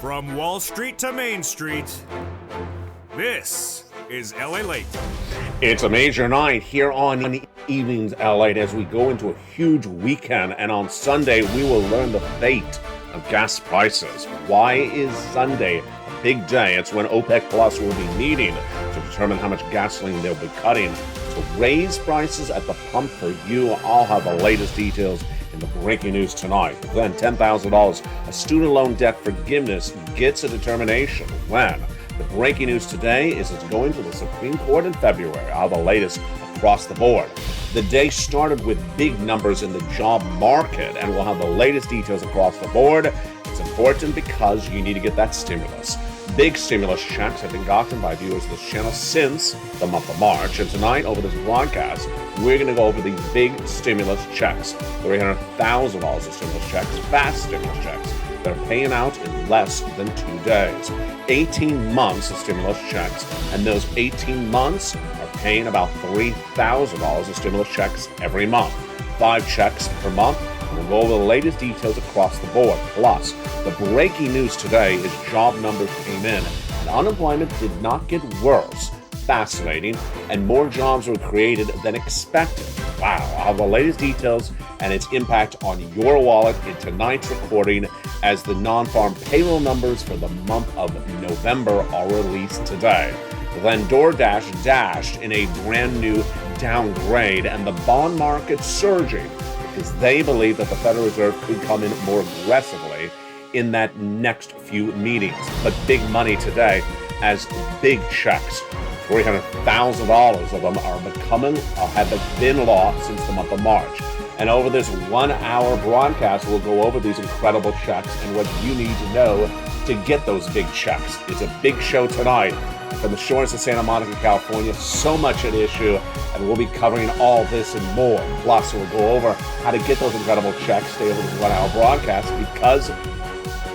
From Wall Street to Main Street, this is LALATE. It's a major night here on Evenings LALATE as we go into a huge weekend, and on Sunday we will learn the fate of gas prices. Why is Sunday a big day? It's when OPEC Plus will be meeting to determine how much gasoline they'll be cutting to raise prices at the pump for you. I'll have the latest details in the breaking news tonight. Then $10,000 a student loan debt forgiveness gets a determination. When? The breaking news today is it's going to the Supreme Court in February. I'll have the latest across the board. The day started with big numbers in the job market, and we'll have the latest details across the board. It's important because you need to get that stimulus. Big stimulus checks have been gotten by viewers of this channel since the month of March. And tonight, over this broadcast, we're going to go over these big stimulus checks. $300,000 of stimulus checks, fast stimulus checks, that are paying out in less than 2 days. 18 months of stimulus checks, and those 18 months are paying about $3,000 of stimulus checks every month. 5 checks per month. We'll go over the latest details across the board. Plus, the breaking news today is job numbers came in, and unemployment did not get worse. Fascinating, and more jobs were created than expected. Wow, I'll have the latest details and its impact on your wallet in tonight's recording as the non-farm payroll numbers for the month of November are released today. Then DoorDash dashed in a brand new downgrade, and the bond market surging because they believe that the Federal Reserve could come in more aggressively in that next few meetings. But big money today as big checks. $300,000 of them have been law since the month of March. And over this 1 hour broadcast, we'll go over these incredible checks and what you need to know to get those big checks. It's a big show tonight from the shores of Santa Monica, California. So much at issue, and we'll be covering all this and more. Plus, we'll go over how to get those incredible checks. Stay over this 1 hour broadcast because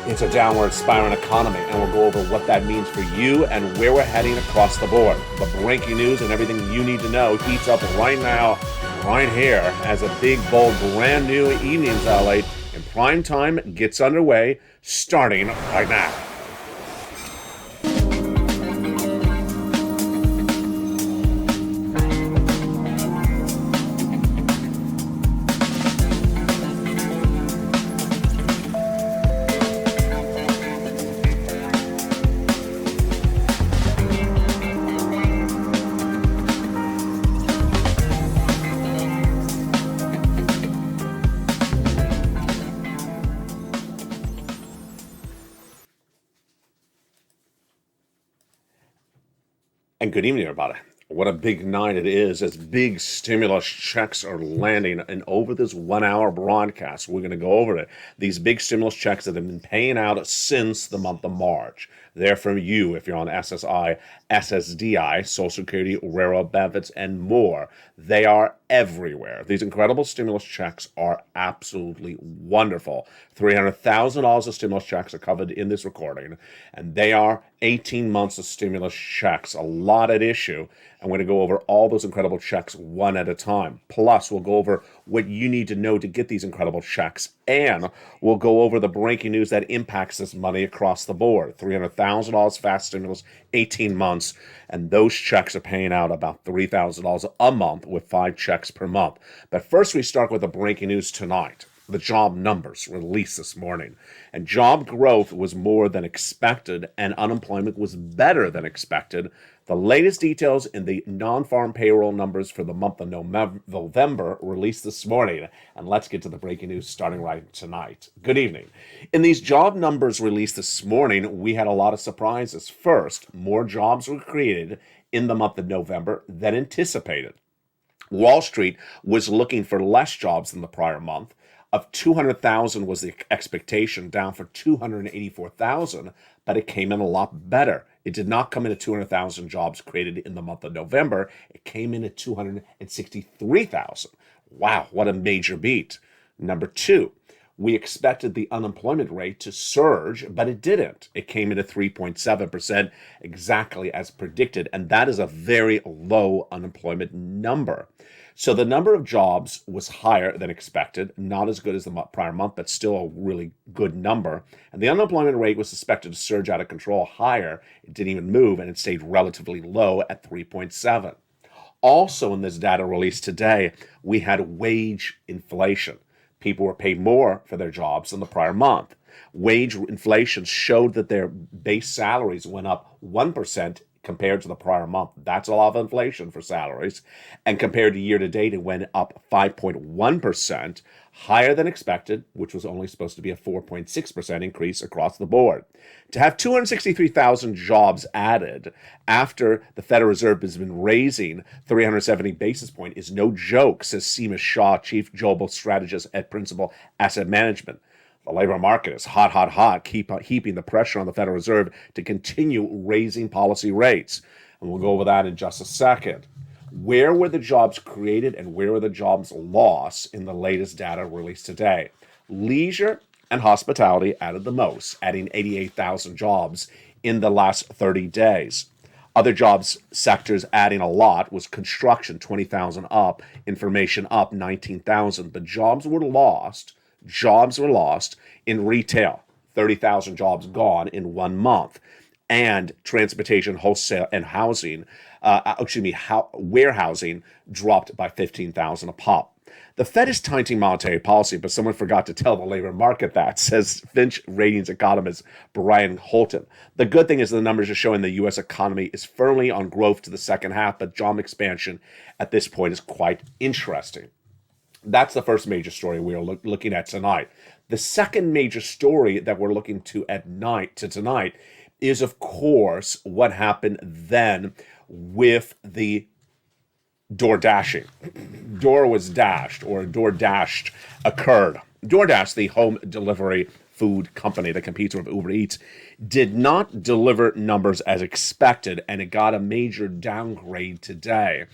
it's a downward spiraling economy, and we'll go over what that means for you and where we're heading across the board. The breaking news and everything you need to know heats up right now, right here, as a big, bold, brand new Evenings LA in prime time gets underway, starting right now. And good evening, everybody. What a big night it is as big stimulus checks are landing. And over this 1 hour broadcast, we're going to go over it. These big stimulus checks that have been paying out since the month of March. They're from you if you're on SSI, SSDI, Social Security, railroad benefits, and more. They are everywhere. These incredible stimulus checks are absolutely wonderful. $300,000 of stimulus checks are covered in this recording, and they are 18 months of stimulus checks. A lot at issue. I'm going to go over all those incredible checks one at a time. Plus, we'll go over what you need to know to get these incredible checks, and we'll go over the breaking news that impacts this money across the board. $300,000 fast stimulus, 18 months, and those checks are paying out about $3,000 a month with 5 checks per month. But first, we start with the breaking news tonight. The job numbers released this morning, and job growth was more than expected, and unemployment was better than expected. The latest details in the non-farm payroll numbers for the month of November released this morning, and let's get to the breaking news starting right tonight. Good evening. In these job numbers released this morning, we had a lot of surprises. First, more jobs were created in the month of November than anticipated. Wall Street was looking for less jobs than the prior month. Of 200,000 was the expectation, down for 284,000, but it came in a lot better. It did not come in at 200,000 jobs created in the month of November. It came in at 263,000. Wow, what a major beat. Number 2, we expected the unemployment rate to surge, but it didn't. It came in at 3.7%, exactly as predicted, and that is a very low unemployment number. So the number of jobs was higher than expected, not as good as the prior month, but still a really good number. And the unemployment rate was suspected to surge out of control higher. It didn't even move, and it stayed relatively low at 3.7. Also, in this data released today, we had wage inflation. People were paid more for their jobs than the prior month. Wage inflation showed that their base salaries went up 1% compared to the prior month. That's a lot of inflation for salaries. And compared to year to date, it went up 5.1%, higher than expected, which was only supposed to be a 4.6% increase across the board. To have 263,000 jobs added after the Federal Reserve has been raising 370 basis points is no joke, says Seema Shah, Chief Global Strategist at Principal Asset Management. The labor market is hot, hot, hot, heaping the pressure on the Federal Reserve to continue raising policy rates. And we'll go over that in just a second. Where were the jobs created and where were the jobs lost in the latest data released today? Leisure and hospitality added the most, adding 88,000 jobs in the last 30 days. Other jobs sectors adding a lot was construction, 20,000 up, information up, 19,000. But jobs were lost in retail, 30,000 jobs gone in 1 month, and transportation, wholesale, and housing, warehousing dropped by 15,000 a pop. The Fed is tightening monetary policy, but someone forgot to tell the labor market that, says Finch Ratings economist Brian Holton. The good thing is the numbers are showing the U.S. economy is firmly on growth to the second half, but job expansion at this point is quite interesting. That's the first major story we are looking at tonight. The second major story that we're looking to tonight is, of course, what happened then with the door dashing. Door dashed occurred. DoorDash, the home delivery food company that competes with Uber Eats, did not deliver numbers as expected, and it got a major downgrade today.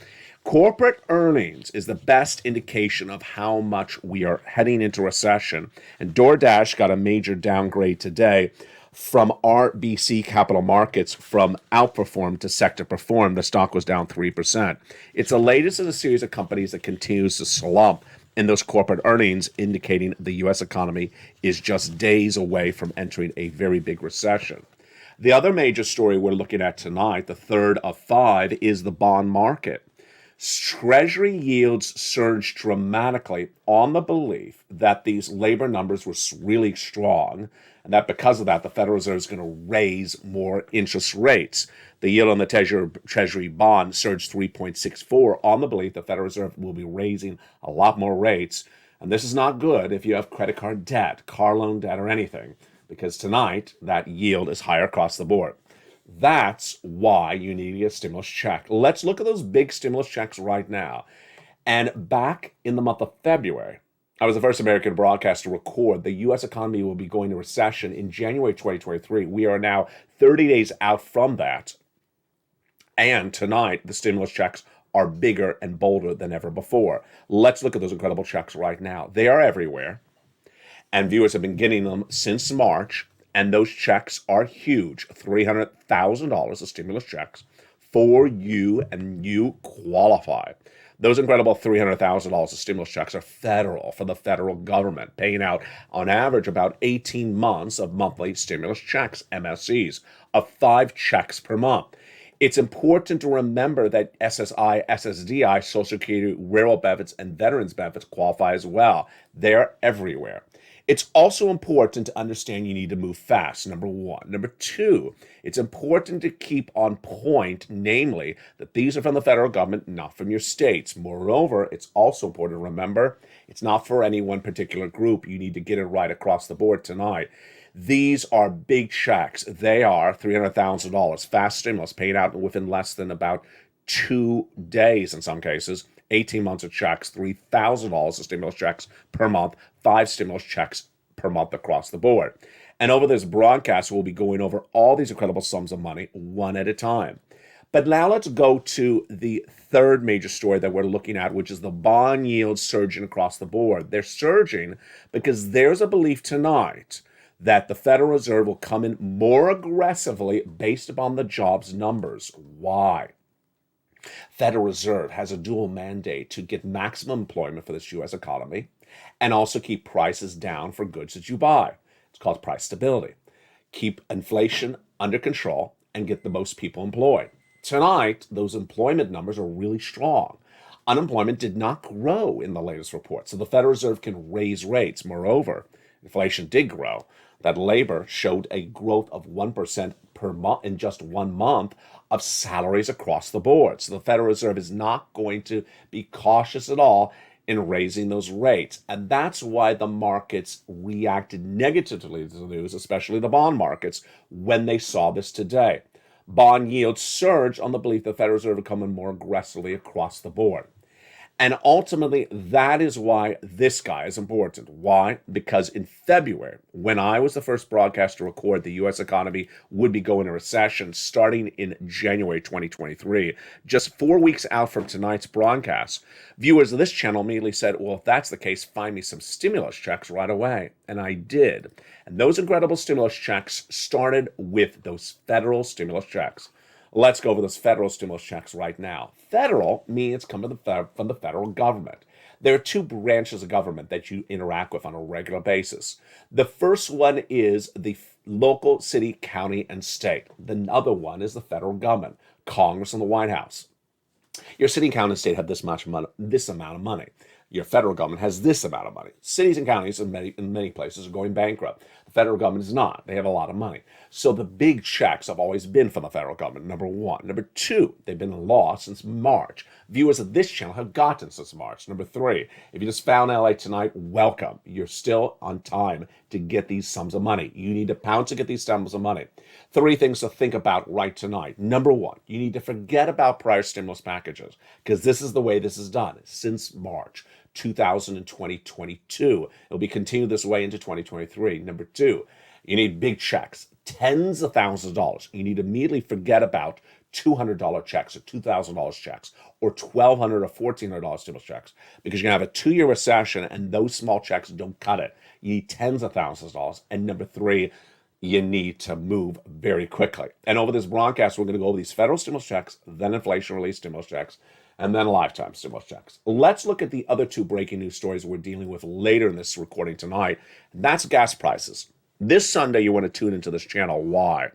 Corporate earnings is the best indication of how much we are heading into recession, and DoorDash got a major downgrade today from RBC Capital Markets from outperform to sector perform. The stock was down 3%. It's the latest in a series of companies that continues to slump in those corporate earnings, indicating the U.S. economy is just days away from entering a very big recession. The other major story we're looking at tonight, the third of 5, is the bond market. Treasury yields surged dramatically on the belief that these labor numbers were really strong, and that because of that, the Federal Reserve is going to raise more interest rates. The yield on the Treasury bond surged 3.64 on the belief the Federal Reserve will be raising a lot more rates. And this is not good if you have credit card debt, car loan debt, or anything, because tonight that yield is higher across the board. That's why you need to get a stimulus check. Let's look at those big stimulus checks right now. And back in the month of February, I was the first American broadcaster to record the U.S. economy will be going to recession in January 2023. We are now 30 days out from that. And tonight, the stimulus checks are bigger and bolder than ever before. Let's look at those incredible checks right now. They are everywhere. And viewers have been getting them since March. And those checks are huge. $300,000 of stimulus checks for you, and you qualify. Those incredible $300,000 of stimulus checks are federal, for the federal government, paying out on average about 18 months of monthly stimulus checks, MSCs, of 5 checks per month. It's important to remember that SSI, SSDI, Social Security, rural benefits, and veterans benefits qualify as well. They're everywhere. It's also important to understand you need to move fast, number one. Number two, it's important to keep on point, namely, that these are from the federal government, not from your states. Moreover, it's also important to remember it's not for any one particular group. You need to get it right across the board tonight. These are big checks. They are $300,000, fast stimulus paid out within less than about 2 days in some cases. 18 months of checks, $3,000 of stimulus checks per month, 5 stimulus checks per month across the board. And over this broadcast, we'll be going over all these incredible sums of money one at a time. But now let's go to the third major story that we're looking at, which is the bond yields surging across the board. They're surging because there's a belief tonight that the Federal Reserve will come in more aggressively based upon the jobs numbers. Why? Federal Reserve has a dual mandate to get maximum employment for this U.S. economy and also keep prices down for goods that you buy. It's called price stability. Keep inflation under control and get the most people employed. Tonight, those employment numbers are really strong. Unemployment did not grow in the latest report, so the Federal Reserve can raise rates. Moreover, inflation did grow. That labor showed a growth of 1% per month in just 1 month of salaries across the board. So the Federal Reserve is not going to be cautious at all in raising those rates. And that's why the markets reacted negatively to the news, especially the bond markets, when they saw this today. Bond yields surged on the belief the Federal Reserve would come in more aggressively across the board. And ultimately, that is why this guy is important. Why? Because in February, when I was the first broadcast to record the U.S. economy would be going into recession starting in January 2023, just 4 weeks out from tonight's broadcast, viewers of this channel immediately said, well, if that's the case, find me some stimulus checks right away. And I did. And those incredible stimulus checks started with those federal stimulus checks. Let's go over those federal stimulus checks right now. Federal means coming from the federal government. There are two branches of government that you interact with on a regular basis. The first one is the local, city, county, and state. The other one is the federal government, Congress and the White House. Your city, county, and state have this amount of money. Your federal government has this amount of money. Cities and counties in many places are going bankrupt. The federal government is not. They have a lot of money. So the big checks have always been from the federal government, number one. Number two, they've been in law since March. Viewers of this channel have gotten since March. Number three, if you just found LA tonight, welcome. You're still on time to get these sums of money. You need to pound to get these sums of money. Three things to think about right tonight. Number one, you need to forget about prior stimulus packages because this is the way this is done since March 2022. It'll be continued this way into 2023. Number two, you need big checks, tens of thousands of dollars. You need to immediately forget about $200 checks or $2,000 checks or $1,200 or $1,400 stimulus checks because you're going to have a 2-year recession and those small checks don't cut it. You need tens of thousands of dollars. And number three, you need to move very quickly. And over this broadcast, we're going to go over these federal stimulus checks, then inflation relief stimulus checks, and then lifetime stimulus checks. Let's look at the other two breaking news stories we're dealing with later in this recording tonight. That's gas prices. This Sunday, you want to tune into this channel. Why?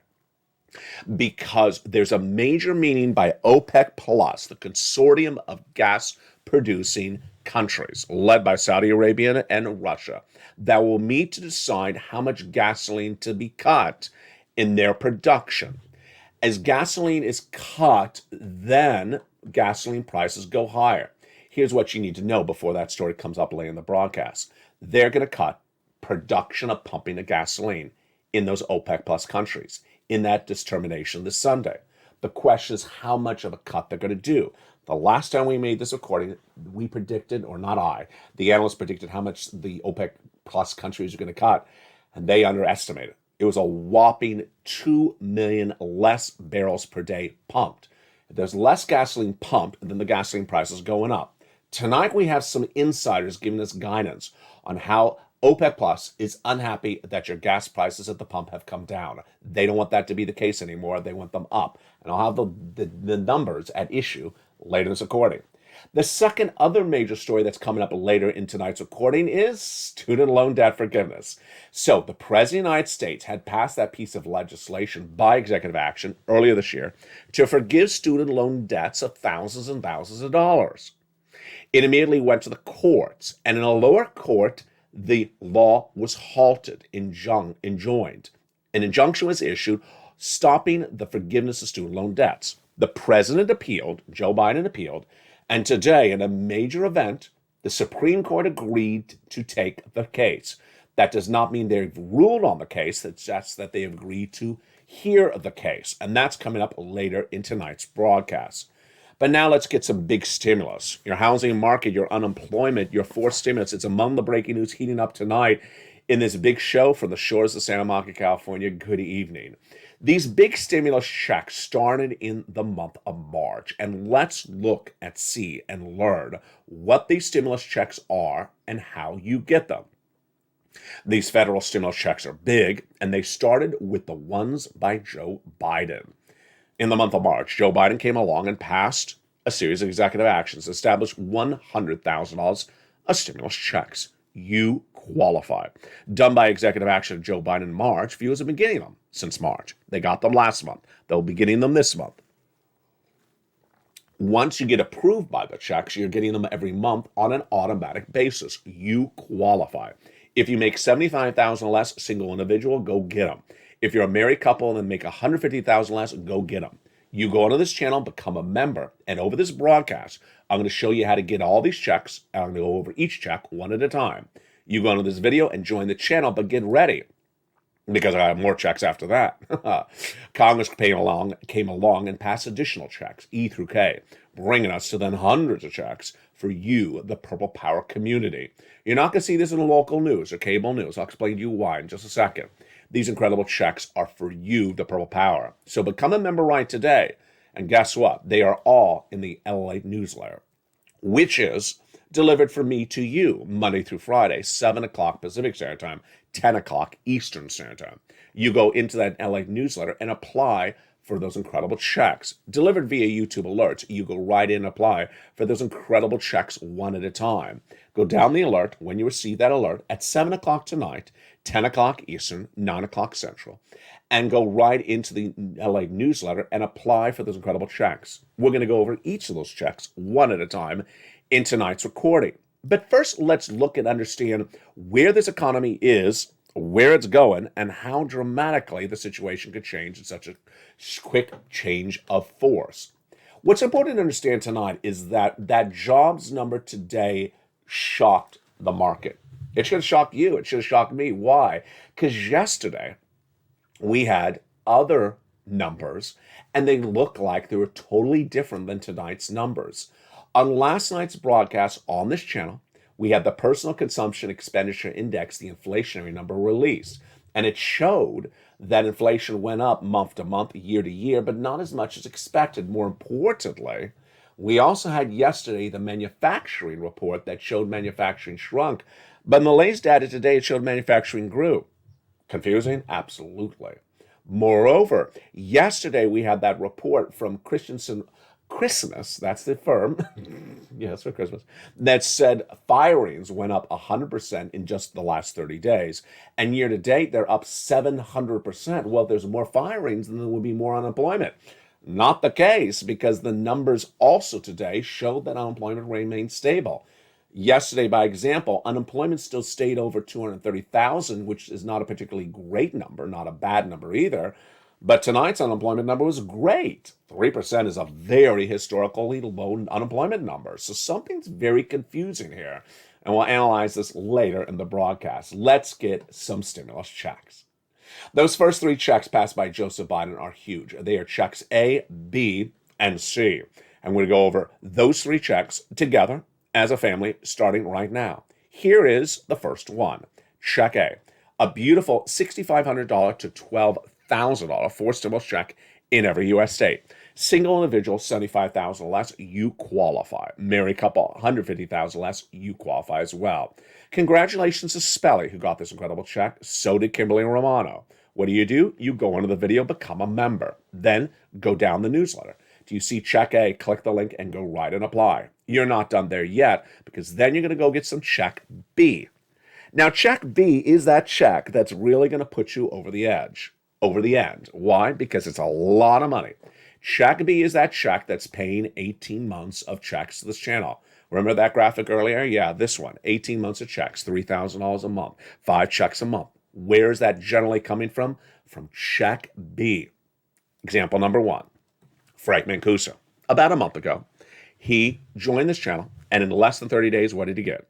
Because there's a major meeting by OPEC Plus, the consortium of gas-producing countries, led by Saudi Arabia and Russia, that will meet to decide how much gasoline to be cut in their production. As gasoline is cut, then gasoline prices go higher. Here's what you need to know before that story comes up later in the broadcast. They're going to cut production of pumping of gasoline in those OPEC Plus countries in that determination this Sunday. The question is how much of a cut they're going to do. The last time we made this recording, we predicted, or not I, the analysts predicted how much the OPEC Plus countries are going to cut, and they underestimated. It was a whopping 2 million less barrels per day pumped. If there's less gasoline pumped, then the gasoline price is going up. Tonight we have some insiders giving us guidance on how OPEC Plus is unhappy that your gas prices at the pump have come down. They don't want that to be the case anymore. They want them up. And I'll have the numbers at issue later in this recording. The second other major story that's coming up later in tonight's recording is student loan debt forgiveness. So the President of the United States had passed that piece of legislation by executive action earlier this year to forgive student loan debts of thousands and thousands of dollars. It immediately went to the courts, and in a lower court, the law was halted, enjoined. An injunction was issued stopping the forgiveness of student loan debts. The president appealed, Joe Biden appealed, and today, in a major event, the Supreme Court agreed to take the case. That does not mean they've ruled on the case, it's just that they have agreed to hear the case, and that's coming up later in tonight's broadcast. But now let's get some big stimulus. Your housing market, your unemployment, your forced stimulus. It's among the breaking news heating up tonight in this big show from the shores of Santa Monica, California. Good evening. These big stimulus checks started in the month of March. And let's look at, see, and learn what these stimulus checks are and how you get them. These federal stimulus checks are big, and they started with the ones by Joe Biden. In the month of March, Joe Biden came along and passed a series of executive actions to establish $100,000 of stimulus checks. You qualify. Done by executive action of Joe Biden in March, viewers have been getting them since March. They got them last month. They'll be getting them this month. Once you get approved by the checks, you're getting them every month on an automatic basis. You qualify. If you make $75,000 less, single individual, go get them. If you're a married couple and make $150,000 less, go get them. You go onto this channel, become a member, and over this broadcast, I'm going to show you how to get all these checks. I'm going to go over each check one at a time. You go into this video and join the channel, but get ready, because I have more checks after that. Congress came along and passed additional checks, E through K, bringing us to then hundreds of checks for you, the Purple Power community. You're not going to see this in the local news or cable news. I'll explain to you why in just a second. These incredible checks are for you, the Purple Power. So become a member right today. And guess what? They are all in the LALATE newsletter, which is delivered from me to you Monday through Friday, 7 o'clock Pacific Standard Time, 10 o'clock Eastern Standard Time. You go into that LALATE newsletter and apply for those incredible checks. Delivered via YouTube alerts, you go right in and apply for those incredible checks one at a time. Go down the alert when you receive that alert at 7 o'clock tonight, 10 o'clock Eastern, 9 o'clock Central, and go right into the LALATE newsletter and apply for those incredible checks. We're going to go over each of those checks one at a time in tonight's recording. But first, let's look and understand where this economy is, where it's going, and how dramatically the situation could change in such a quick change of force. What's important to understand tonight is that jobs number today shocked the market. It should have shocked you. It should have shocked me. Why? Because yesterday we had other numbers, and they look like they were totally different than tonight's numbers. On last night's broadcast on this channel, we had the Personal Consumption Expenditure Index, the inflationary number, released. And it showed that inflation went up month to month, year to year, but not as much as expected. More importantly, we also had yesterday the manufacturing report that showed manufacturing shrunk. But in the latest data today, it showed manufacturing grew. Confusing? Absolutely. Moreover, yesterday we had that report from Christmas, that's the firm, yes, for Christmas, that said firings went up 100% in just the last 30 days. And year to date, they're up 700%. Well, if there's more firings, then there will be more unemployment. Not the case, because the numbers also today showed that unemployment remained stable. Yesterday, by example, unemployment still stayed over 230,000, which is not a particularly great number, not a bad number either. But tonight's unemployment number was great. 3% is a very historically low unemployment number. So something's very confusing here. And we'll analyze this later in the broadcast. Let's get some stimulus checks. Those first three checks passed by Joseph Biden are huge. They are checks A, B, and C. And we're going to go over those three checks together as a family starting right now. Here is the first one. Check a beautiful $6,500 to $12,000 for stimulus check in every U.S. state. Single individual, $75,000 less, you qualify. Married couple, $150,000 less, you qualify as well. Congratulations to Spelly, who got this incredible check. So did Kimberly Romano. What do? You go into the video, become a member. Then go down the newsletter. Do you see check A? Click the link and go right and apply. You're not done there yet, because then you're going to go get some check B. Now, check B is that check that's really going to put you over the edge, over the end. Why? Because it's a lot of money. Check B is that check that's paying 18 months of checks to this channel. Remember that graphic earlier? Yeah, this one. 18 months of checks, $3,000 a month, 5 checks a month. Where is that generally coming from? From check B. Example number 1, Frank Mancuso. About a month ago, he joined this channel, and in less than 30 days, what did he get?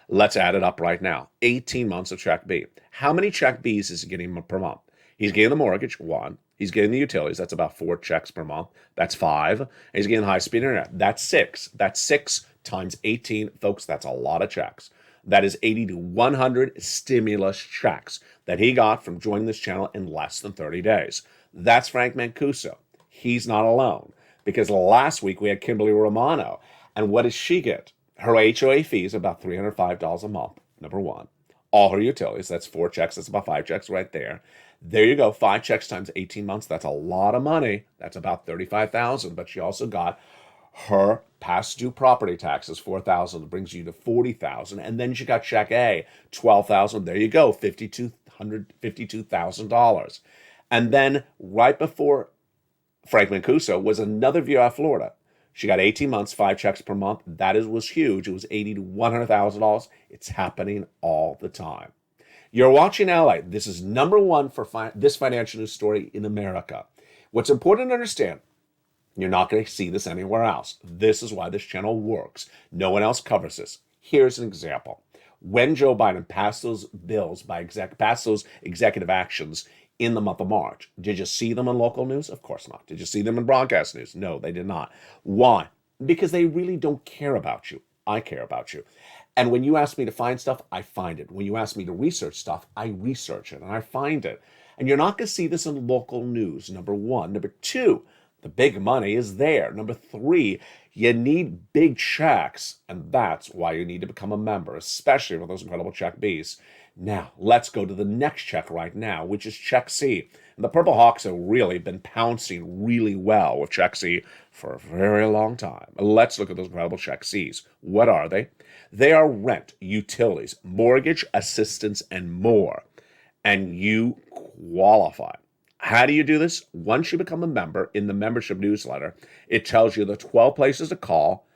Let's add it up right now. 18 months of check B. How many check Bs is he getting per month? He's getting the mortgage, 1. He's getting the utilities. That's about 4 checks per month. That's 5. And he's getting high-speed internet. That's 6. That's 6 times 18. Folks, that's a lot of checks. That is 80 to 100 stimulus checks that he got from joining this channel in less than 30 days. That's Frank Mancuso. He's not alone, because last week we had Kimberly Romano. And what does she get? Her HOA fee is about $305 a month, number 1. All her utilities, that's 4 checks. That's about 5 checks right there. There you go, 5 checks times 18 months. That's a lot of money. That's about $35,000. But she also got Her past due property taxes, $4,000, brings you to $40,000, and then she got check A, $12,000. There you go, $52,000. And then right before Frank Mancuso was another viewer out of Florida. She got 18 months, 5 checks per month. Was huge. It was $80,000 to $100,000. It's happening all the time. You're watching LA. This is number one for this financial news story in America. What's important to understand, you're not going to see this anywhere else. This is why this channel works. No one else covers this. Here's an example. When Joe Biden passed those bills passed those executive actions in the month of March, did you see them in local news? Of course not. Did you see them in broadcast news? No, they did not. Why? Because they really don't care about you. I care about you. And when you ask me to find stuff, I find it. When you ask me to research stuff, I research it and I find it. And you're not going to see this in local news, number one. Number two, the big money is there. Number three, you need big checks, and that's why you need to become a member, especially with those incredible check Bs. Now, let's go to the next check right now, which is check C. And the Purple Hawks have really been pouncing really well with check C for a very long time. Let's look at those incredible check Cs. What are they? They are rent, utilities, mortgage, assistance, and more. And you qualify. How do you do this? Once you become a member, in the membership newsletter, it tells you the 12 places to call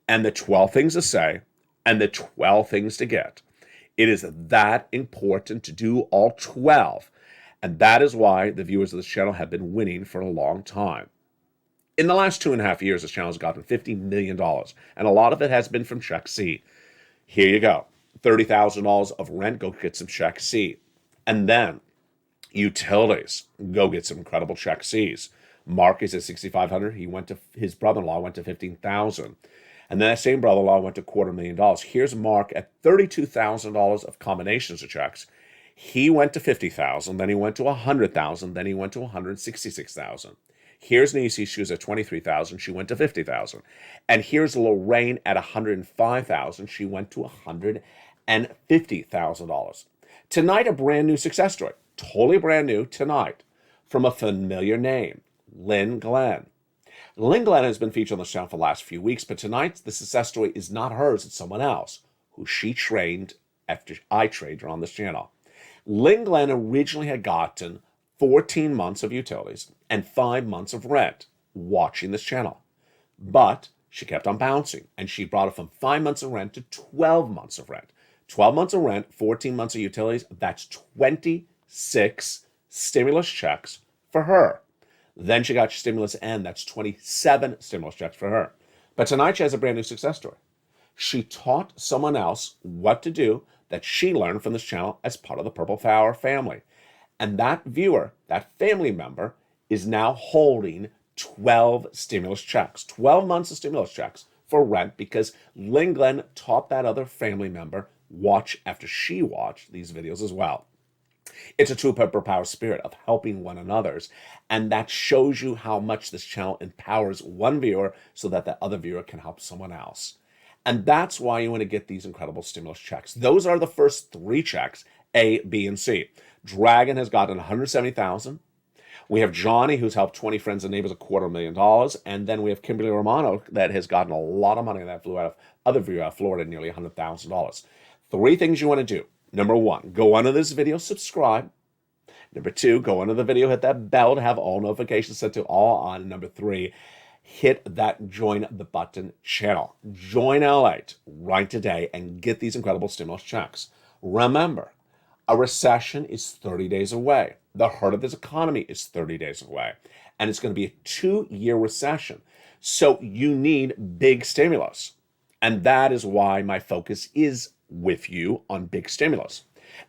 and the 12 things to say and the 12 things to get. It is that important to do all 12. And that is why the viewers of this channel have been winning for a long time. In the last 2.5 years, this channel has gotten $50 million, and a lot of it has been from check C. Here you go. $30,000 of rent, go get some check C. And then utilities, go get some incredible check Cs. Mark is at $6,500. His brother-in-law went to $15,000. And then that same brother-in-law went to $250,000. Here's Mark at $32,000 of combinations of checks. He went to $50,000, then he went to $100,000, then he went to $166,000. Here's Nisi, she was at $23,000, she went to $50,000. And here's Lorraine at $105,000, she went to $150,000. Tonight, a brand new success story, totally brand new tonight, from a familiar name, Lynn Glenn. Lynn Glenn has been featured on the channel for the last few weeks, but tonight the success story is not hers, it's someone else who she trained after I trained her on this channel. Lynn Glenn originally had gotten 14 months of utilities and 5 months of rent watching this channel. But she kept on bouncing, and she brought it from 5 months of rent to 12 months of rent. 12 months of rent, 14 months of utilities, that's 26 stimulus checks for her. Then she got stimulus N, that's 27 stimulus checks for her. But tonight she has a brand new success story. She taught someone else what to do that she learned from this channel as part of the Purple Power family. And that viewer, that family member, is now holding 12 stimulus checks, 12 months of stimulus checks for rent, because Lynn Glenn taught that other family member watch after she watched these videos as well. It's a true Purple Power spirit of helping one another's, and that shows you how much this channel empowers one viewer so that the other viewer can help someone else. And that's why you want to get these incredible stimulus checks. Those are the first 3 checks, A, B, and C. Dragon has gotten $170,000. We have Johnny, who's helped 20 friends and neighbors $250,000. And then we have Kimberly Romano that has gotten a lot of money that flew out of other viewer out of Florida, nearly $100,000. 3 things you want to do. Number 1, go under this video, subscribe. Number 2, go under the video, hit that bell to have all notifications set to all on. Number 3, hit that join the button channel. Join LALATE right today and get these incredible stimulus checks. Remember, a recession is 30 days away. The heart of this economy is 30 days away. And it's going to be a 2-year recession. So you need big stimulus. And that is why my focus is with you on big stimulus.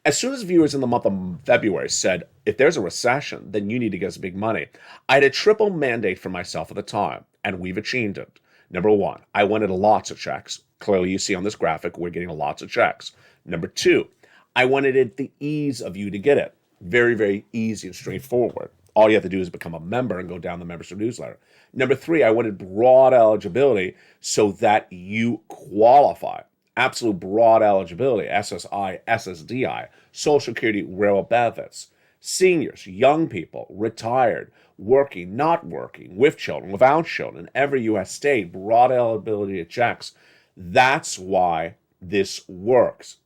As soon as viewers in the month of February said, if there's a recession, then you need to get us big money, I had a triple mandate for myself at the time, and we've achieved it. Number 1, I wanted lots of checks. Clearly, you see on this graphic, we're getting lots of checks. Number 2, I wanted it the ease of you to get it. Very, very easy and straightforward. All you have to do is become a member and go down the membership newsletter. Number 3, I wanted broad eligibility so that you qualify. Absolute broad eligibility, SSI, SSDI, Social Security, railroad benefits. Seniors, young people, retired, working, not working, with children, without children, every U.S. state, broad eligibility of checks. That's why this works.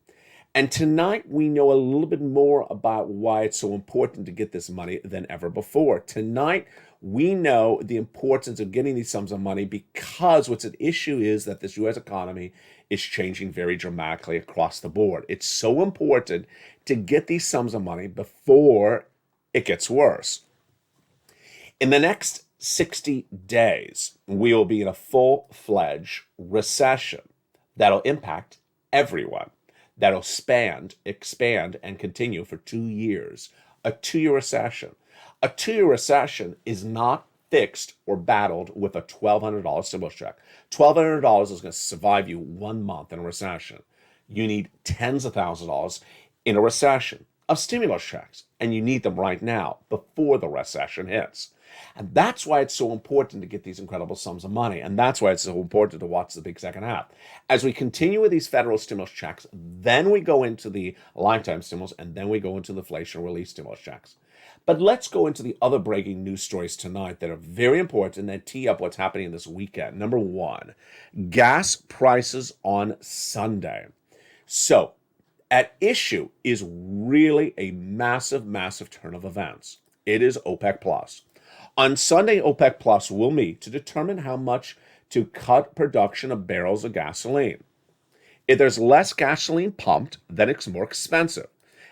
And tonight we know a little bit more about why it's so important to get this money than ever before. Tonight we know the importance of getting these sums of money because what's at issue is that this U.S. economy is changing very dramatically across the board. It's so important to get these sums of money before it gets worse. In the next 60 days, we will be in a full-fledged recession that'll impact everyone. That'll expand, and continue for 2 years. A 2-year recession. A 2-year recession is not fixed or battled with a $1,200 stimulus check. $1,200 is going to survive you 1 month in a recession. You need tens of thousands of dollars in a recession of stimulus checks, and you need them right now before the recession hits. And that's why it's so important to get these incredible sums of money. And that's why it's so important to watch the big second half. As we continue with these federal stimulus checks, then we go into the lifetime stimulus, and then we go into the inflation relief stimulus checks. But let's go into the other breaking news stories tonight that are very important and tee up what's happening this weekend. Number one, gas prices on Sunday. So, at issue is really a massive, massive turn of events. It is OPEC Plus. On Sunday, OPEC Plus will meet to determine how much to cut production of barrels of gasoline. If there's less gasoline pumped, then it's more expensive.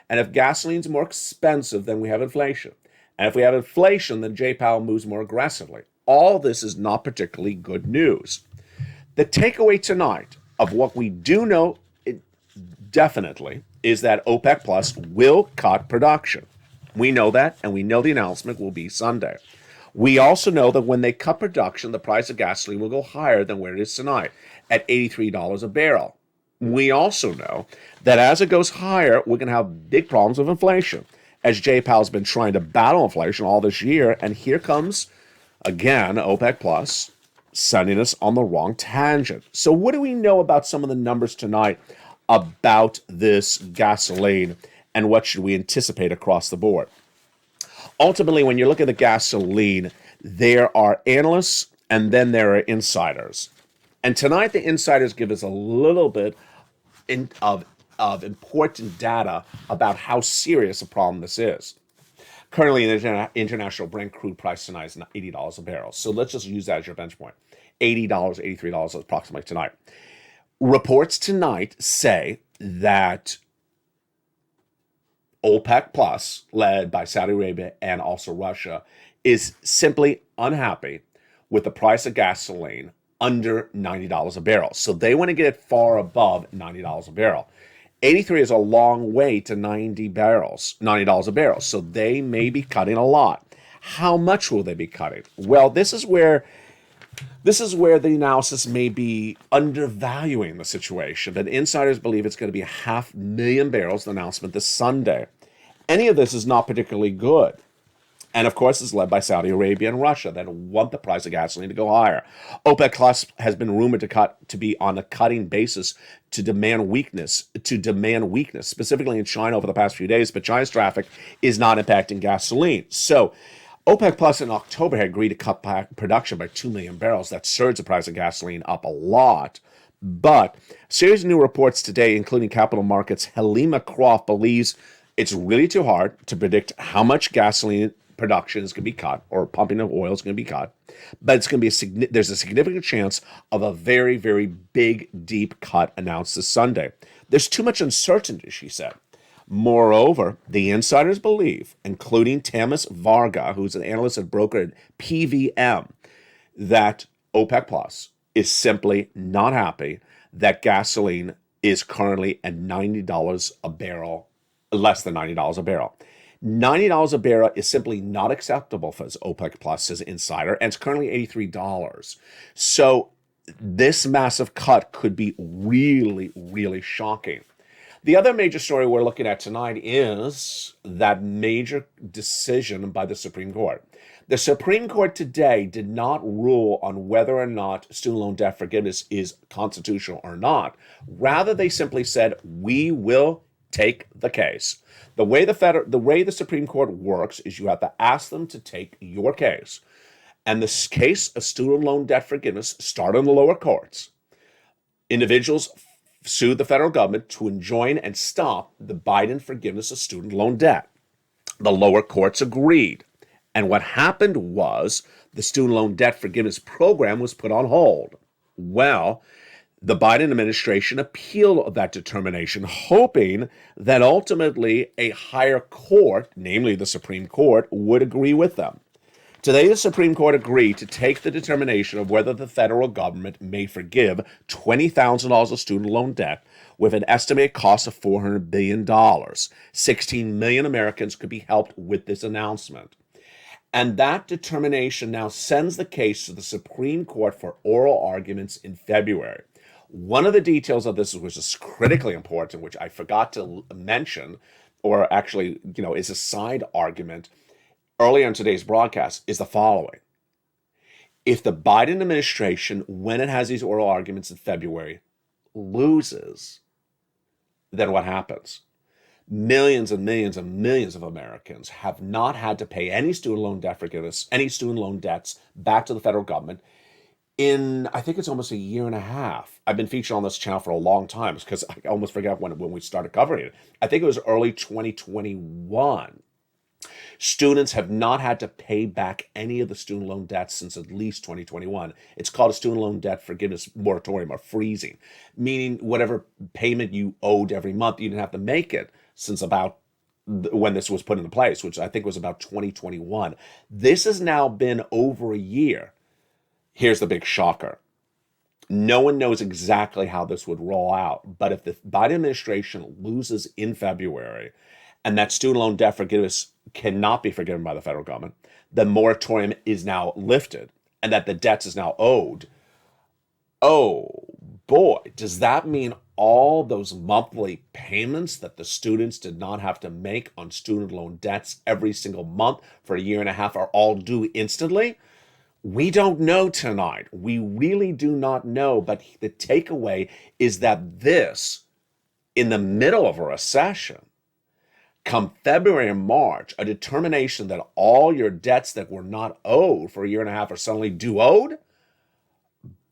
And if gasoline's more expensive, then we have inflation. And if we have inflation, then Jay Powell moves more aggressively. All this is not particularly good news. The takeaway tonight of what we do know definitely is that OPEC Plus will cut production. We know that, and we know the announcement will be Sunday. We also know that when they cut production, the price of gasoline will go higher than where it is tonight, at $83 a barrel. We also know that as it goes higher, we're going to have big problems with inflation, as Jay Powell's been trying to battle inflation all this year, and here comes, again, OPEC Plus sending us on the wrong tangent. So what do we know about some of the numbers tonight about this gasoline, and what should we anticipate across the board? Ultimately, when you look at the gasoline, there are analysts and then there are insiders. And tonight, the insiders give us a little bit of important data about how serious a problem this is. Currently, the international Brent crude price tonight is $80 a barrel. So let's just use that as your benchmark. $80, $83 approximately tonight. Reports tonight say that OPEC Plus, led by Saudi Arabia and also Russia, is simply unhappy with the price of gasoline under $90 a barrel. So they want to get it far above $90 a barrel. 83 is a long way to $90 a barrel. So they may be cutting a lot. How much will they be cutting? Well, this is where the analysis may be undervaluing the situation, but insiders believe it's going to be 500,000 barrels, the announcement this Sunday. Any of this is not particularly good. And of course, it's led by Saudi Arabia and Russia that want the price of gasoline to go higher. OPEC Plus has been rumored to be on a cutting basis to demand weakness, specifically in China over the past few days, but China's traffic is not impacting gasoline. So OPEC Plus in October had agreed to cut back production by 2 million barrels. That surged the price of gasoline up a lot. But a series of new reports today, including Capital Markets, Helima Croft believes it's really too hard to predict how much gasoline production is going to be cut, or pumping of oil is going to be cut. But it's going to be there's a significant chance of a very, very big, deep cut announced this Sunday. There's too much uncertainty, she said. Moreover, the insiders believe, including Tamas Varga, who's an analyst and broker at PVM, that OPEC Plus is simply not happy that gasoline is currently at $90 a barrel, less than $90 a barrel. $90 a barrel is simply not acceptable for OPEC Plus, says Insider, and it's currently $83. So this massive cut could be really, really shocking. The other major story we're looking at tonight is that major decision by the Supreme Court. The Supreme Court today did not rule on whether or not student loan debt forgiveness is constitutional or not. Rather, they simply said, we will take the case. The way the Supreme Court works is you have to ask them to take your case. And this case of student loan debt forgiveness started in the lower courts. Individuals sued the federal government to enjoin and stop the Biden forgiveness of student loan debt. The lower courts agreed. And what happened was the student loan debt forgiveness program was put on hold. Well, the Biden administration appealed that determination, hoping that ultimately a higher court, namely the Supreme Court, would agree with them. Today, the Supreme Court agreed to take the determination of whether the federal government may forgive $20,000 of student loan debt with an estimated cost of $400 billion. 16 million Americans could be helped with this announcement. And that determination now sends the case to the Supreme Court for oral arguments in February. One of the details of this, which is critically important, which I forgot to mention, or actually, is a side argument earlier in today's broadcast, is the following. If the Biden administration, when it has these oral arguments in February, loses, then what happens? Millions and millions and millions of Americans have not had to pay any student loan debt forgiveness, any student loan debts back to the federal government in, I think it's almost a year and a half. I've been featured on this channel for a long time because I almost forgot when we started covering it. I think it was early 2021. Students have not had to pay back any of the student loan debts since at least 2021. It's called a student loan debt forgiveness moratorium, or freezing, meaning whatever payment you owed every month, you didn't have to make it since about when this was put into place, which I think was about 2021. This has now been over a year. Here's the big shocker. No one knows exactly how this would roll out, but if the Biden administration loses in February and that student loan debt forgiveness cannot be forgiven by the federal government, the moratorium is now lifted and that the debts is now owed. Oh boy, does that mean all those monthly payments that the students did not have to make on student loan debts every single month for a year and a half are all due instantly? We don't know tonight. We really do not know, but the takeaway is that this, in the middle of a recession, come February and March, a determination that all your debts that were not owed for a year and a half are suddenly due owed,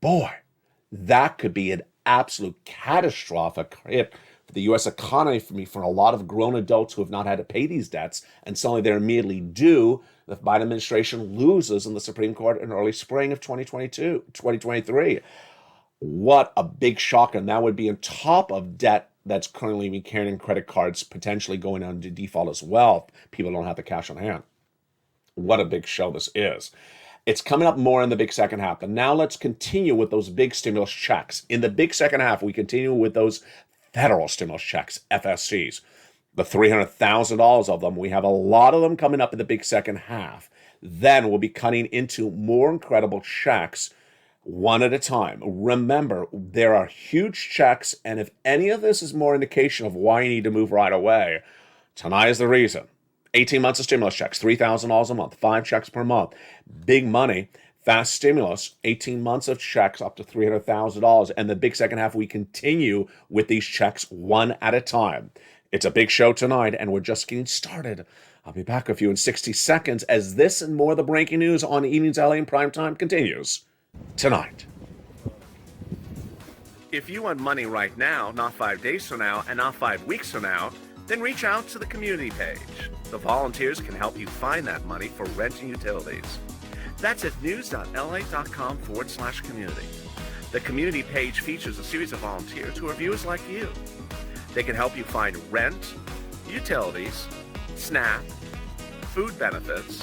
boy, that could be an absolute catastrophic hit for the U.S. economy for a lot of grown adults who have not had to pay these debts, and suddenly they're immediately due. The Biden administration loses in the Supreme Court in early spring of 2023. What a big shock, and that would be on top of debt that's currently being carried in credit cards, potentially going into default as well. People don't have the cash on hand. What a big show this is. It's coming up more in the big second half. But now let's continue with those big stimulus checks. In the big second half, we continue with those federal stimulus checks, FSCs. The $300,000 of them. We have a lot of them coming up in the big second half. Then we'll be cutting into more incredible checks one at a time. Remember, there are huge checks, and if any of this is more indication of why you need to move right away, tonight is the reason. 18 months of stimulus checks, $3,000 a month, 5 checks per month. Big money, fast stimulus, 18 months of checks up to $300,000. And the big second half, we continue with these checks one at a time. It's a big show tonight, and we're just getting started. I'll be back with you in 60 seconds as this and more of the breaking news on Evenings LA in Primetime continues tonight. If you want money right now, not 5 days from now, and not 5 weeks from now, then reach out to the community page. The volunteers can help you find that money for rent and utilities. That's at news.la.com/community. The community page features a series of volunteers who are viewers like you. They can help you find rent, utilities, SNAP, food benefits,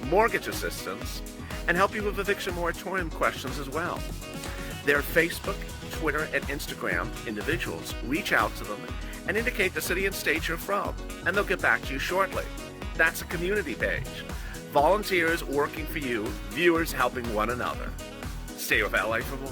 mortgage assistance, and help you with eviction moratorium questions as well. Their Facebook, Twitter, and Instagram individuals reach out to them and indicate the city and state you're from, and they'll get back to you shortly. That's a community page. Volunteers working for you, viewers helping one another. Stay with LA for more.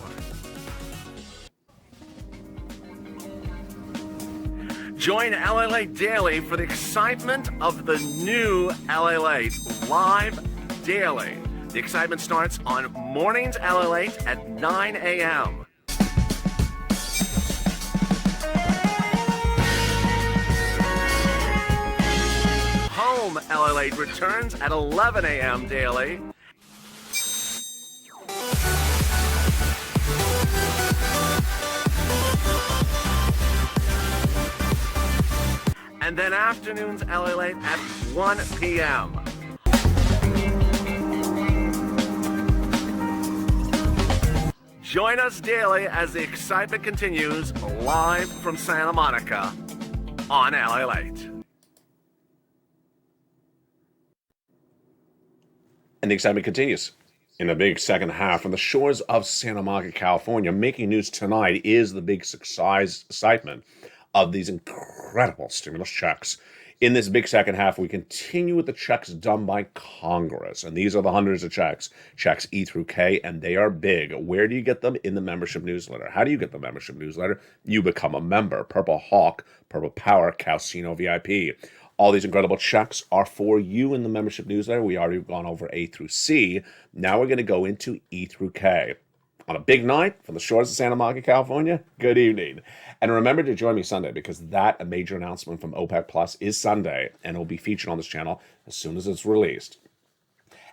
Join LALATE Daily for the excitement of the new LALATE live daily. The excitement starts on Mornings LALATE at 9 a.m. home, LALATE returns at 11 a.m. daily. And then afternoons, LALATE at 1 p.m. Join us daily as the excitement continues live from Santa Monica on LALATE. And the excitement continues in the big second half from the shores of Santa Monica, California. Making news tonight is the big excitement of these incredible stimulus checks. In this big second half, we continue with the checks done by Congress. And these are the hundreds of checks E through K, and they are big. Where do you get them? In the membership newsletter. How do you get the membership newsletter? You become a member. Purple Hawk, Purple Power, Casino VIP. All these incredible checks are for you in the membership newsletter. We already gone over A through C. Now we're going to go into E through K. On a big night from the shores of Santa Monica, California, good evening. And remember to join me Sunday, because that major announcement from OPEC Plus is Sunday, and it will be featured on this channel as soon as it's released.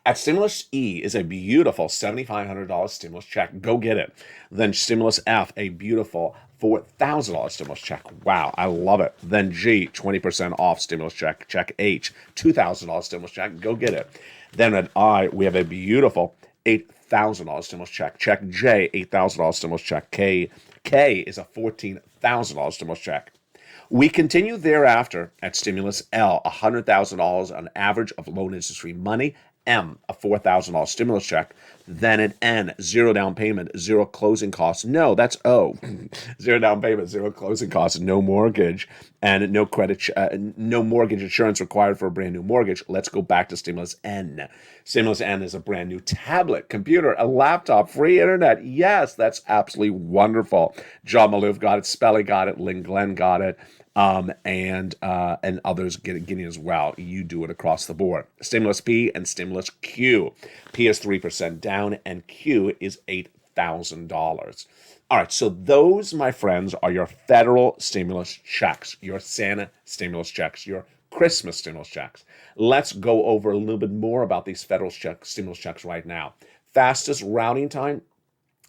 At Stimulus E is a beautiful $7,500 stimulus check. Go get it. Then Stimulus F, a beautiful $4,000 stimulus check. Wow, I love it. Then G, 20% off stimulus check. Check H, $2,000 stimulus check. Go get it. Then at I, we have a beautiful $8,000 stimulus check. Check J, $8,000 stimulus check. K is a $14,000 stimulus check. We continue thereafter at Stimulus L, $100,000 on average of loan interest-free money. M, a $4,000 stimulus check. Then at N, zero down payment, zero closing costs. No, that's O. Zero down payment, zero closing costs, no mortgage, and no credit, no mortgage insurance required for a brand new mortgage. Let's go back to Stimulus N. Stimulus N is a brand new tablet, computer, a laptop, free internet. Yes, that's absolutely wonderful. John Maloof got it, Spelly got it, Lynn Glenn got it. And others getting as well. You do it across the board. Stimulus P and Stimulus Q. P is 3% down, and Q is $8,000. All right, so those, my friends, are your federal stimulus checks, your Santa stimulus checks, your Christmas stimulus checks. Let's go over a little bit more about these federal stimulus checks right now. Fastest routing time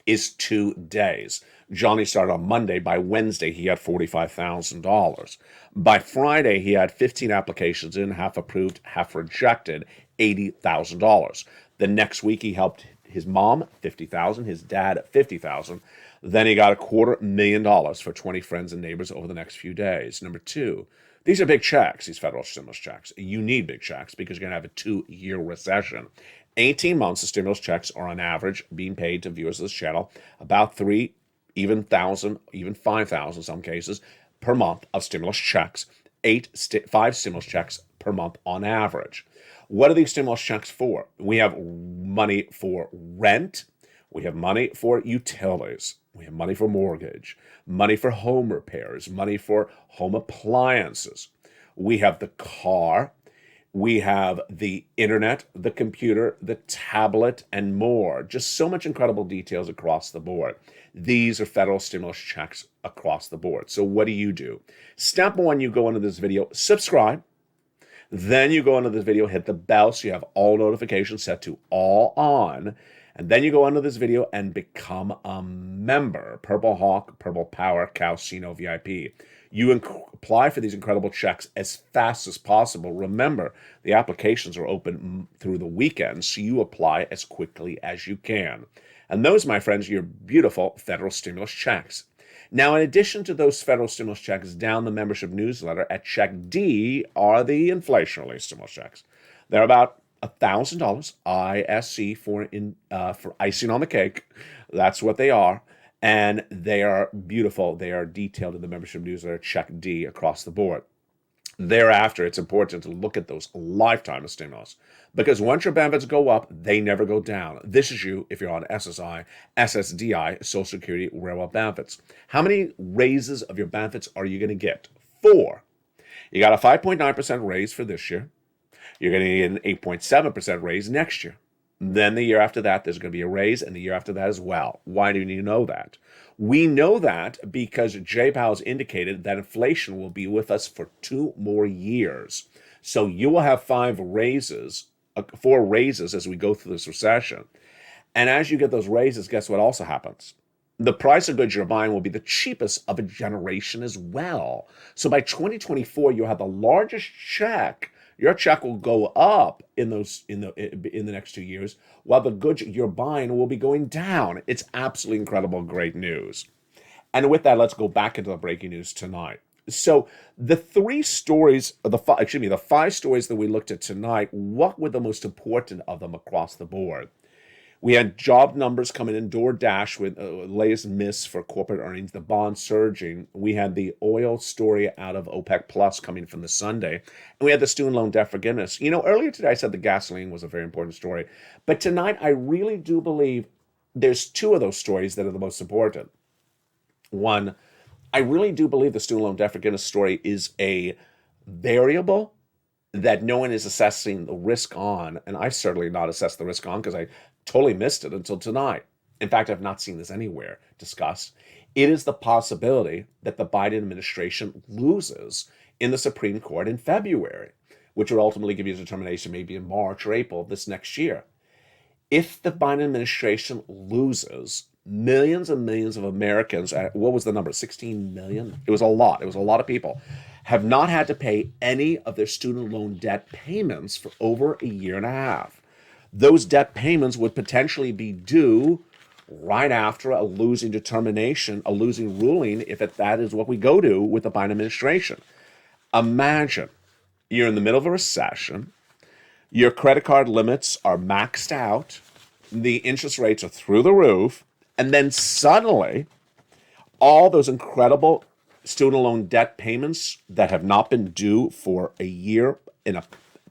is 2 days. Johnny started on Monday. By Wednesday, he had $45,000. By Friday, he had 15 applications in, half approved, half rejected, $80,000. The next week, he helped his mom, $50,000, his dad, $50,000. Then he got $250,000 for 20 friends and neighbors over the next few days. Number two, these are big checks, these federal stimulus checks. You need big checks because you're going to have a 2-year recession. 18 months of stimulus checks are on average being paid to viewers of this channel about 3, even 1,000, even 5,000 in some cases per month of stimulus checks. 5 stimulus checks per month on average. What are these stimulus checks for? We have money for rent. We have money for utilities. We have money for mortgage, money for home repairs, money for home appliances. We have the car. We have the internet, the computer, the tablet, and more. Just so much incredible details across the board. These are federal stimulus checks across the board. So what do? Step 1, you go into this video, subscribe. Then you go into this video, hit the bell so you have all notifications set to all on. And then you go into this video and become a member. Purple Hawk, Purple Power, Casino VIP. You apply for these incredible checks as fast as possible. Remember, the applications are open through the weekend, so you apply as quickly as you can. And those, my friends, are your beautiful federal stimulus checks. Now, in addition to those federal stimulus checks, down the membership newsletter at Check D are the inflation relief stimulus checks. They're about $1,000, ISC for icing on the cake. That's what they are. And they are beautiful. They are detailed in the membership newsletter, Check D, across the board. Thereafter, it's important to look at those lifetime of stimulus, because once your benefits go up, they never go down. This is you if you're on SSI, SSDI, Social Security, Railroad benefits. How many raises of your benefits are you going to get? 4. You got a 5.9% raise for this year. You're going to get an 8.7% raise next year. Then the year after that, there's going to be a raise, and the year after that as well. Why do you know that? We know that because Jay Powell's indicated that inflation will be with us for 2 more years. So you will have four raises as we go through this recession. And as you get those raises, guess what also happens? The price of goods you're buying will be the cheapest of a generation as well. So by 2024, you'll have the largest check. Your check will go up in the next 2 years, while the goods you're buying will be going down. It's absolutely incredible, great news. And with that, let's go back into the breaking news tonight. So the five stories that we looked at tonight, what were the most important of them across the board? We had job numbers coming in, DoorDash with latest miss for corporate earnings, the bond surging. We had the oil story out of OPEC Plus coming from the Sunday. And we had the student loan debt forgiveness. Earlier today I said the gasoline was a very important story. But tonight I really do believe there's two of those stories that are the most important. One, I really do believe the student loan debt forgiveness story is a variable that no one is assessing the risk on, and I certainly not assessed the risk on because I totally missed it until tonight. In fact, I've not seen this anywhere discussed. It is the possibility that the Biden administration loses in the Supreme Court in February, which would ultimately give you a determination maybe in March or April of this next year. If the Biden administration loses, millions and millions of Americans, what was the number, 16 million? It was a lot. It was a lot of people, have not had to pay any of their student loan debt payments for over a year and a half. Those debt payments would potentially be due right after a losing determination, a losing ruling, if that is what we go to with the Biden administration. Imagine you're in the middle of a recession, your credit card limits are maxed out, the interest rates are through the roof, and then suddenly all those incredible student loan debt payments that have not been due for a year in a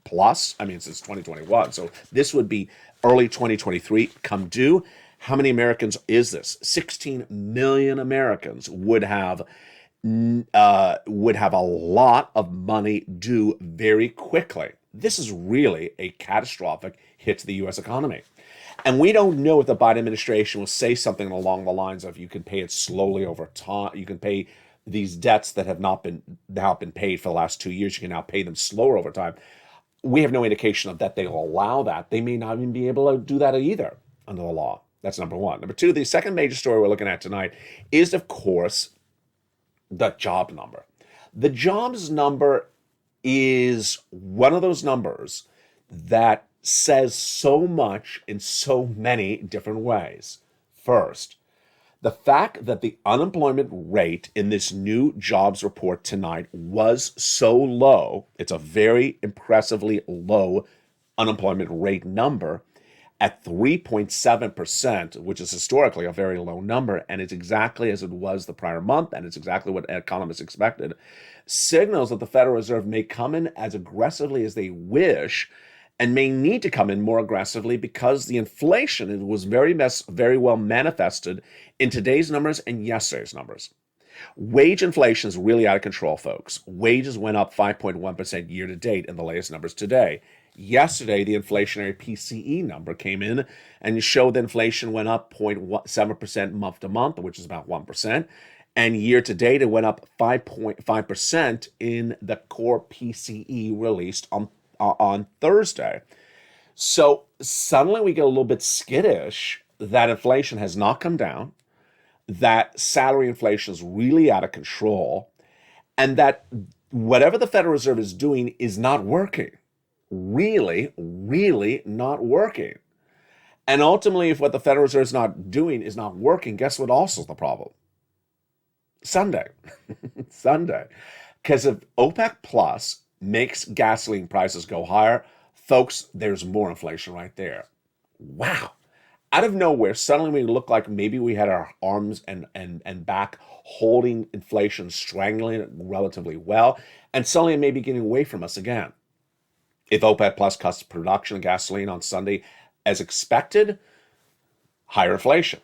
plus, since 2021. So this would be early 2023 come due. How many Americans is this? 16 million Americans would have a lot of money due very quickly. This is really a catastrophic hit to the U.S. economy. And we don't know if the Biden administration will say something along the lines of you can pay it slowly over time. You can pay these debts that have not been paid for the last 2 years. You can now pay them slower over time. We have no indication of that they will allow that. They may not even be able to do that either under the law. That's number one. Number two, the second major story we're looking at tonight is, of course, the job number. The jobs number is one of those numbers that says so much in so many different ways. First, the fact that the unemployment rate in this new jobs report tonight was so low, it's a very impressively low unemployment rate number at 3.7%, which is historically a very low number, and it's exactly as it was the prior month, and it's exactly what economists expected, signals that the Federal Reserve may come in as aggressively as they wish and may need to come in more aggressively because the inflation was very well manifested in today's numbers and yesterday's numbers. Wage inflation is really out of control, folks. Wages went up 5.1% year to date in the latest numbers today. Yesterday, the inflationary PCE number came in and showed that inflation went up 0.7% month to month, which is about 1%. And year to date, it went up 5.5% in the core PCE released on Thursday. So suddenly we get a little bit skittish that inflation has not come down, that salary inflation is really out of control, and that whatever the Federal Reserve is doing is not working. Really, really not working. And ultimately, if what the Federal Reserve is not doing is not working, guess what also is the problem? Sunday. Sunday. Because if OPEC Plus makes gasoline prices go higher, folks, there's more inflation right there. Wow. Out of nowhere, suddenly we look like maybe we had our arms and back holding inflation, strangling it relatively well, and suddenly it may be getting away from us again. If OPEC Plus cuts production of gasoline on Sunday as expected, higher inflation.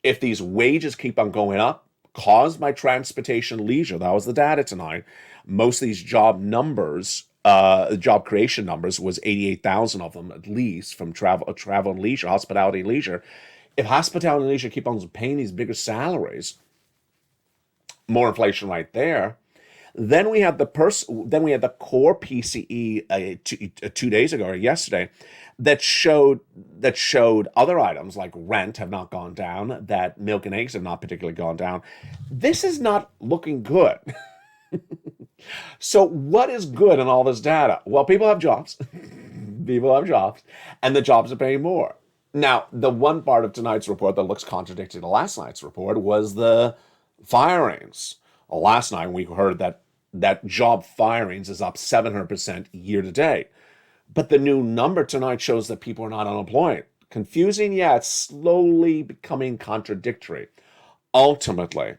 If these wages keep on going up, caused by transportation leisure, that was the data tonight, most of these job numbers, job creation numbers was 88,000 of them at least from travel and leisure, hospitality and leisure. If hospitality and leisure keep on paying these bigger salaries, more inflation right there, Then we had the core PCE 2 days ago or yesterday that showed other items like rent have not gone down, that milk and eggs have not particularly gone down. This is not looking good. So what is good in all this data? Well, people have jobs. People have jobs, and the jobs are paying more. Now, the one part of tonight's report that looks contradictory to last night's report was the firings. Well, last night we heard that job firings is up 700% year to date. But the new number tonight shows that people are not unemployed. Confusing, yeah, it's slowly becoming contradictory. Ultimately,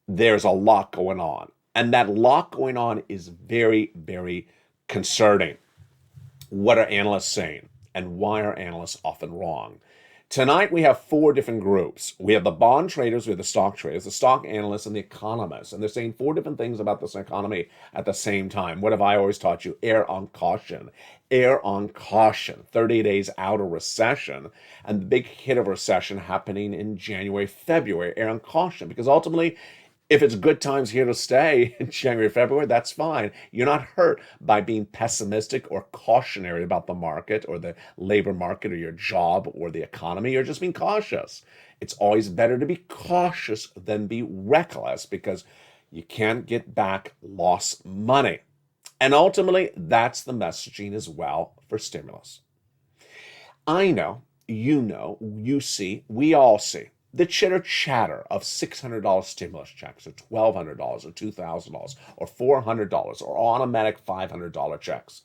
there's a lot going on. And that lot going on is very, very concerning. What are analysts saying? And why are analysts often wrong? Tonight, we have four different groups. We have the bond traders, we have the stock traders, the stock analysts, and the economists. And they're saying four different things about this economy at the same time. What have I always taught you? Err on caution. Err on caution. 30 days out of recession, and the big hit of recession happening in January, February. Err on caution, because ultimately, if it's good times here to stay in January, February, that's fine. You're not hurt by being pessimistic or cautionary about the market or the labor market or your job or the economy. You're just being cautious. It's always better to be cautious than be reckless, because you can't get back lost money. And ultimately, that's the messaging as well for stimulus. I know, you see, we all see the chitter chatter of $600 stimulus checks, or $1,200, or $2,000, or $400, or automatic $500 checks.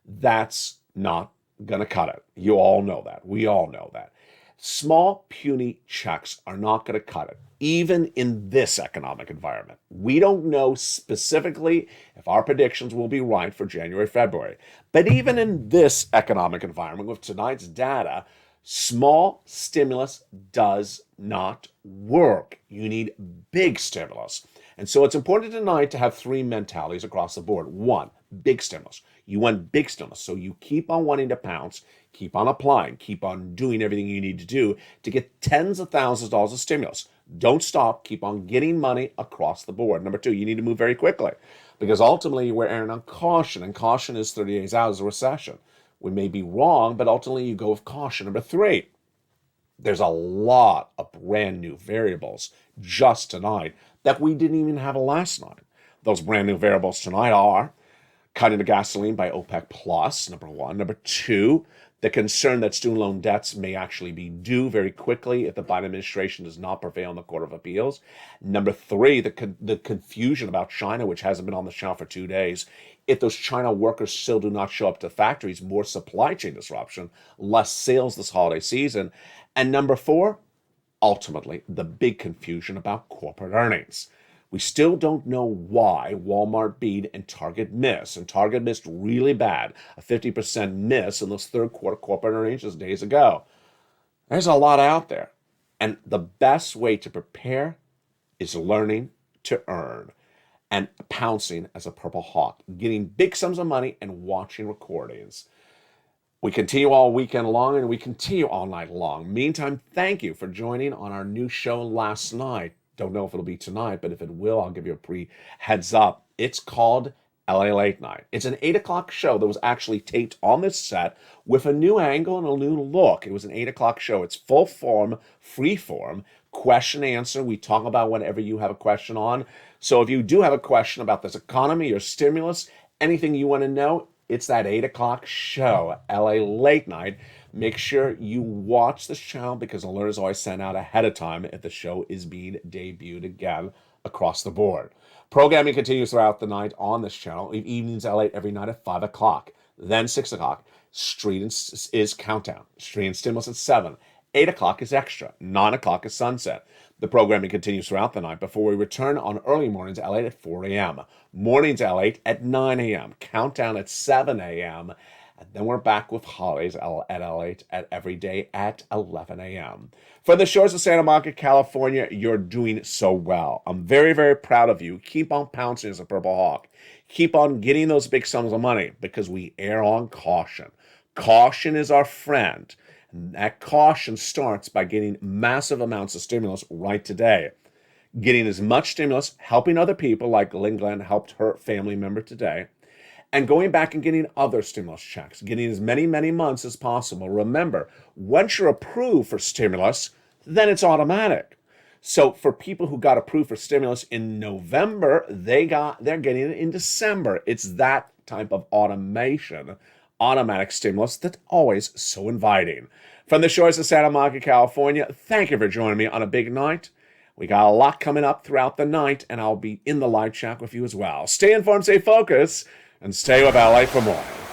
That's not going to cut it. You all know that. We all know that. Small, puny checks are not going to cut it, even in this economic environment. We don't know specifically if our predictions will be right for January, February. But even in this economic environment, with tonight's data, small stimulus does not work. You need big stimulus. And so it's important tonight to have three mentalities across the board. One, big stimulus. You want big stimulus. So you keep on wanting to pounce, keep on applying, keep on doing everything you need to do to get tens of thousands of dollars of stimulus. Don't stop. Keep on getting money across the board. Number two, you need to move very quickly, because ultimately we're erring on caution, and caution is 30 days out as a recession. We may be wrong, but ultimately you go with caution. Number three, there's a lot of brand new variables just tonight that we didn't even have last night. Those brand new variables tonight are cutting the gasoline by OPEC plus, number one. Number two, the concern that student loan debts may actually be due very quickly if the Biden administration does not prevail in the Court of Appeals. Number three, the confusion about China, which hasn't been on the channel for 2 days. If those China workers still do not show up to factories, more supply chain disruption, less sales this holiday season. And number four, ultimately, the big confusion about corporate earnings. We still don't know why Walmart beat and Target missed. And Target missed really bad, a 50% miss in those third quarter corporate earnings just days ago. There's a lot out there. And the best way to prepare is learning to earn and pouncing as a purple hawk, getting big sums of money and watching recordings. We continue all weekend long, and we continue all night long. Meantime, thank you for joining on our new show last night. Don't know if it'll be tonight, but if it will, I'll give you a pre-heads up. It's called LA Late Night. It's an 8 o'clock show that was actually taped on this set with a new angle and a new look. It was an 8 o'clock show. It's full form, free form, question answer. We talk about whatever you have a question on. So if you do have a question about this economy or stimulus, anything you want to know, it's that 8 o'clock show, LA Late Night. Make sure you watch this channel, because alerts always sent out ahead of time if the show is being debuted again across the board. Programming continues throughout the night on this channel. Evenings LA every night at 5 o'clock. Then 6 o'clock, Street is Countdown. Street and Stimulus at 7. 8 o'clock is Extra. 9 o'clock is Sunset. The programming continues throughout the night before we return on early mornings L8 at 4 a.m. Mornings L8 at 9 a.m. Countdown at 7 a.m. And then we're back with holidays at L8 at every day at 11 a.m. For the shores of Santa Monica, California, you're doing so well. I'm very, very proud of you. Keep on pouncing as a purple hawk. Keep on getting those big sums of money, because we err on caution. Caution is our friend. And that caution starts by getting massive amounts of stimulus right today. getting as much stimulus, helping other people like Lynn Glenn helped her family member today, and going back and getting other stimulus checks, getting as many, many months as possible. Remember, once you're approved for stimulus, then it's automatic. So for people who got approved for stimulus in November, they're getting it in December. It's that type of automation, automatic stimulus that's always so inviting. From the shores of Santa Monica, California, thank you for joining me on a big night. We got a lot coming up throughout the night, and I'll be in the live chat with you as well. Stay informed, stay focused, and stay with LA for more.